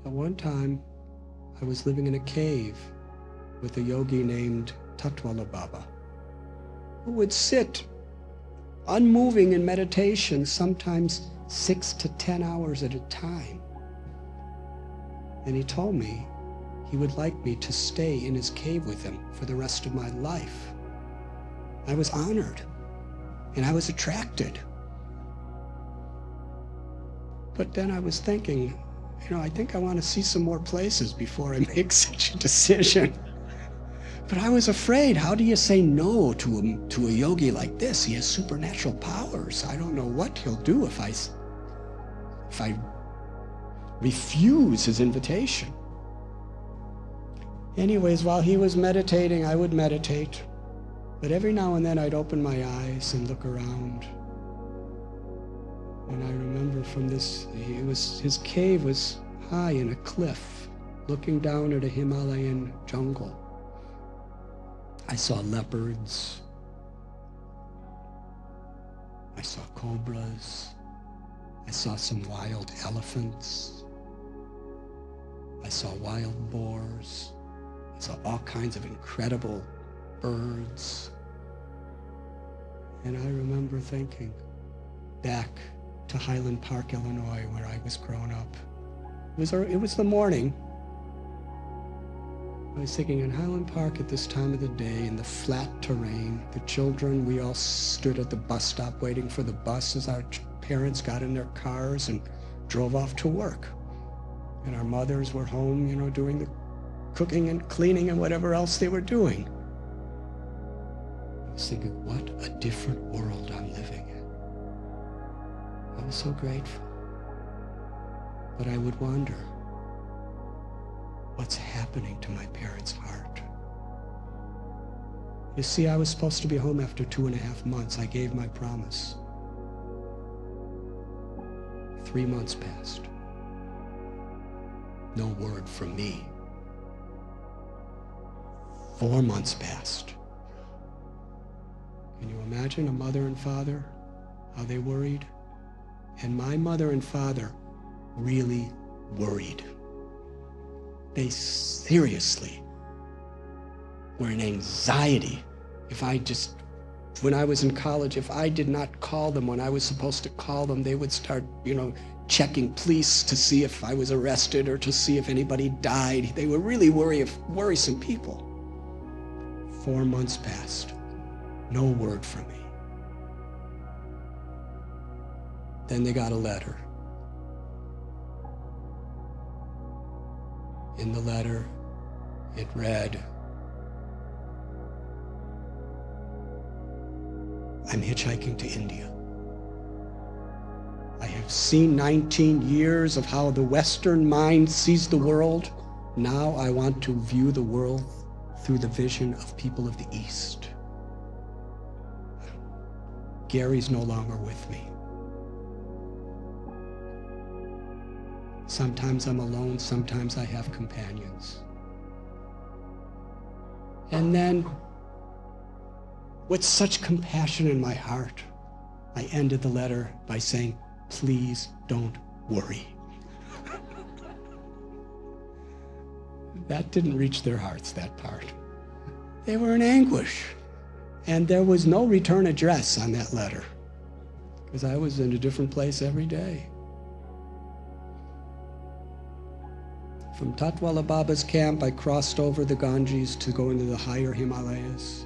At one time, I was living in a cave with a yogi named Tatwala Baba, who would sit unmoving in meditation, sometimes 6 to 10 hours at a time. And he told me he would like me to stay in his cave with him for the rest of my life. I was honored and I was attracted. But then I was thinking, I think I want to see some more places before I make such a decision. But I was afraid, how do you say no to a yogi like this? He has supernatural powers. I don't know what he'll do if I refuse his invitation. Anyways, while he was meditating, I would meditate. But every now and then I'd open my eyes and look around. And I remember from this, his cave was high in a cliff, looking down at a Himalayan jungle. I saw leopards. I saw cobras. I saw some wild elephants. I saw wild boars. I saw all kinds of incredible birds. And I remember thinking back to Highland Park, Illinois, where I was growing up. It was the morning. I was thinking in Highland Park at this time of the day, in the flat terrain, the children, we all stood at the bus stop waiting for the bus as our parents got in their cars and drove off to work. And our mothers were home, doing the cooking and cleaning and whatever else they were doing. I was thinking, what a different world I'm living in. I was so grateful. But I would wonder, what's happening to my parents' heart? You see, I was supposed to be home after 2.5 months. I gave my promise. 3 months passed. No word from me. 4 months passed. Can you imagine a mother and father, how they worried? And my mother and father really worried. They seriously were in anxiety. When I was in college, if I did not call them when I was supposed to call them, they would start, checking police to see if I was arrested or to see if anybody died. They were really worrisome people. 4 months passed. No word from me. Then they got a letter. In the letter, it read, I'm hitchhiking to India. I have seen 19 years of how the Western mind sees the world. Now I want to view the world through the vision of people of the East. Gary's no longer with me. Sometimes I'm alone, sometimes I have companions. And then, with such compassion in my heart, I ended the letter by saying, please don't worry. That didn't reach their hearts, that part. They were in anguish. And there was no return address on that letter, because I was in a different place every day. From Tatwala Baba's camp, I crossed over the Ganges to go into the higher Himalayas.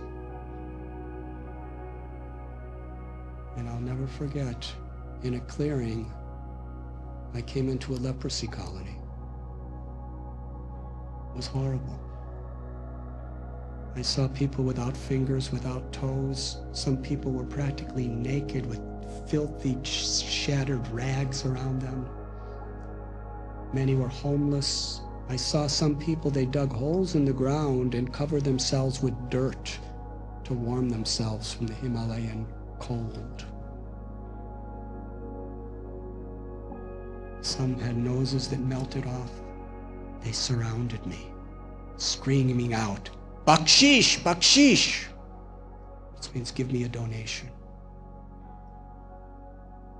And I'll never forget, in a clearing, I came into a leprosy colony. It was horrible. I saw people without fingers, without toes. Some people were practically naked with filthy, shattered rags around them. Many were homeless. I saw some people, they dug holes in the ground and covered themselves with dirt to warm themselves from the Himalayan cold. Some had noses that melted off. They surrounded me, screaming out, Bakshish, bakshish, which means give me a donation.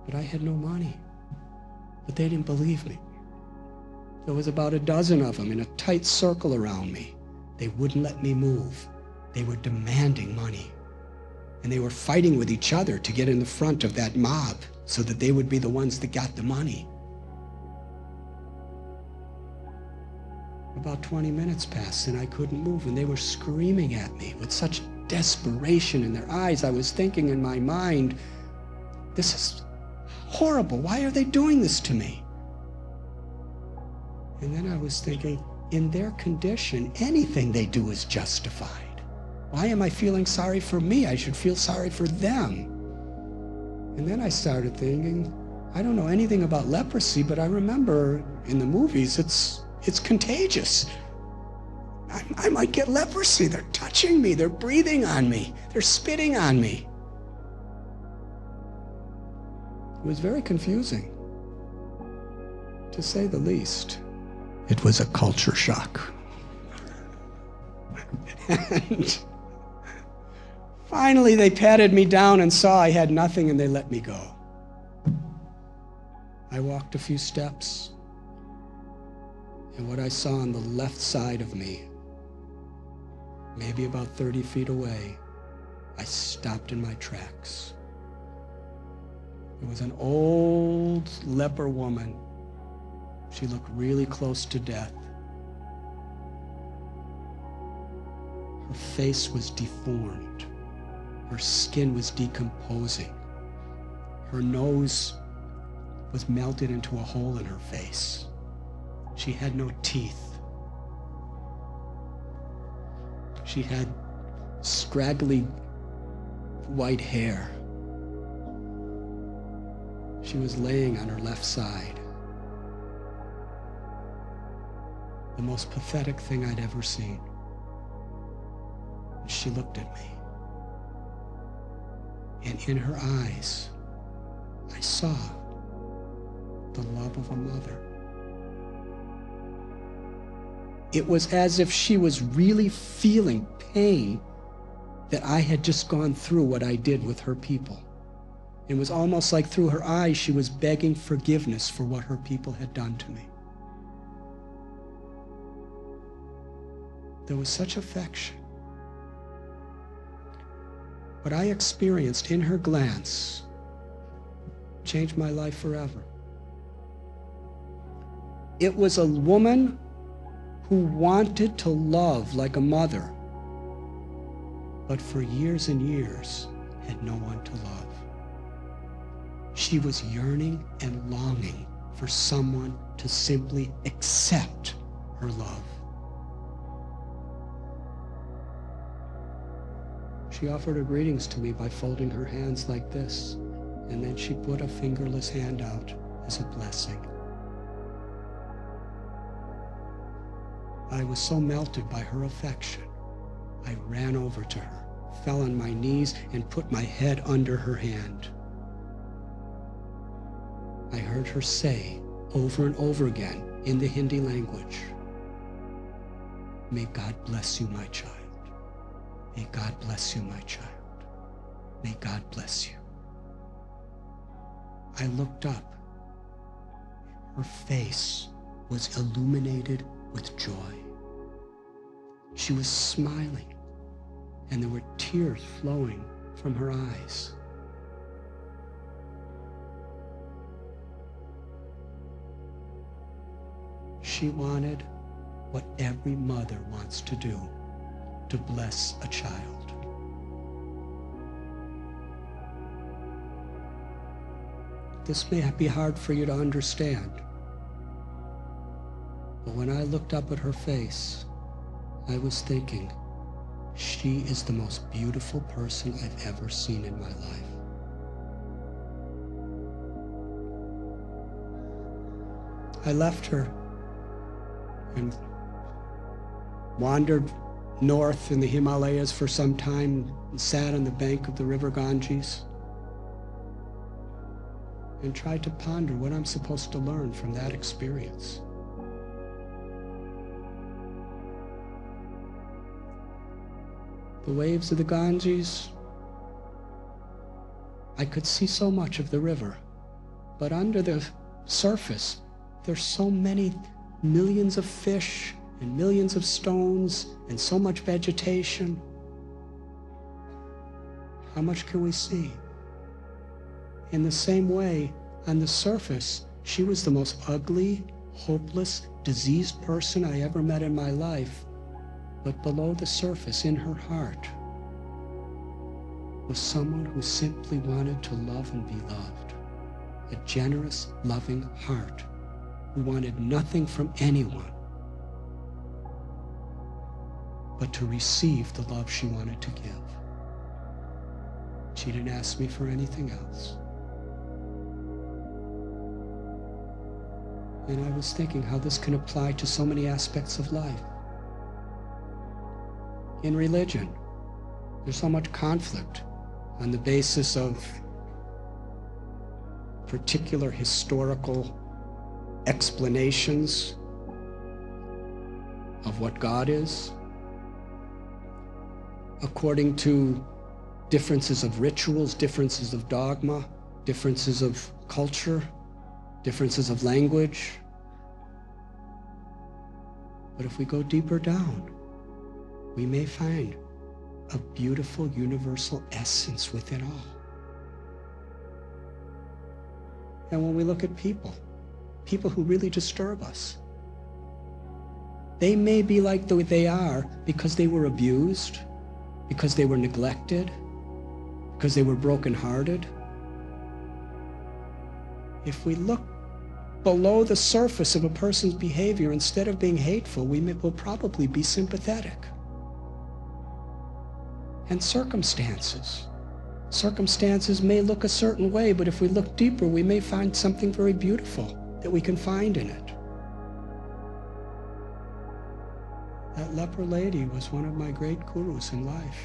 But I had no money. But they didn't believe me. There was about a dozen of them in a tight circle around me. They wouldn't let me move. They were demanding money. And they were fighting with each other to get in the front of that mob so that they would be the ones that got the money. About 20 minutes passed and I couldn't move, and they were screaming at me with such desperation in their eyes. I was thinking in my mind, this is horrible. Why are they doing this to me? And then I was thinking, in their condition, anything they do is justified. Why am I feeling sorry for me? I should feel sorry for them. And then I started thinking, I don't know anything about leprosy, but I remember in the movies, it's contagious. I might get leprosy. They're touching me. They're breathing on me. They're spitting on me. It was very confusing, to say the least. It was a culture shock. And finally, they patted me down and saw I had nothing, and they let me go. I walked a few steps, and what I saw on the left side of me, maybe about 30 feet away, I stopped in my tracks. It was an old leper woman. She looked really close to death. Her face was deformed. Her skin was decomposing. Her nose was melted into a hole in her face. She had no teeth. She had scraggly white hair. She was laying on her left side. The most pathetic thing I'd ever seen. She looked at me. And in her eyes, I saw the love of a mother. It was as if she was really feeling pain that I had just gone through what I did with her people. It was almost like through her eyes she was begging forgiveness for what her people had done to me. There was such affection. What I experienced in her glance changed my life forever. It was a woman who wanted to love like a mother, but for years and years had no one to love. She was yearning and longing for someone to simply accept her love. She offered her greetings to me by folding her hands like this, and then she put a fingerless hand out as a blessing. I was so melted by her affection, I ran over to her, fell on my knees, and put my head under her hand. I heard her say over and over again in the Hindi language, "May God bless you, my child. May God bless you, my child. May God bless you." I looked up. Her face was illuminated with joy. She was smiling, and there were tears flowing from her eyes. She wanted what every mother wants to do, to bless a child. This may be hard for you to understand, but when I looked up at her face, I was thinking, she is the most beautiful person I've ever seen in my life. I left her and wandered north in the Himalayas for some time and sat on the bank of the river Ganges and tried to ponder what I'm supposed to learn from that experience. The waves of the Ganges, I could see so much of the river, but under the surface, there's so many millions of fish and millions of stones and so much vegetation. How much can we see? In the same way, on the surface, she was the most ugly, hopeless, diseased person I ever met in my life. But below the surface, in her heart, was someone who simply wanted to love and be loved. A generous, loving heart who wanted nothing from anyone but to receive the love she wanted to give. She didn't ask me for anything else. And I was thinking how this can apply to so many aspects of life. In religion, there's so much conflict on the basis of particular historical explanations of what God is, according to differences of rituals, differences of dogma, differences of culture, differences of language. But if we go deeper down, we may find a beautiful universal essence within all. And when we look at people who really disturb us, they may be like the way they are because they were abused, because they were neglected, because they were brokenhearted. If we look below the surface of a person's behavior, instead of being hateful, will probably be sympathetic. And circumstances may look a certain way, but if we look deeper, we may find something very beautiful that we can find in it. That leper lady was one of my great gurus in life.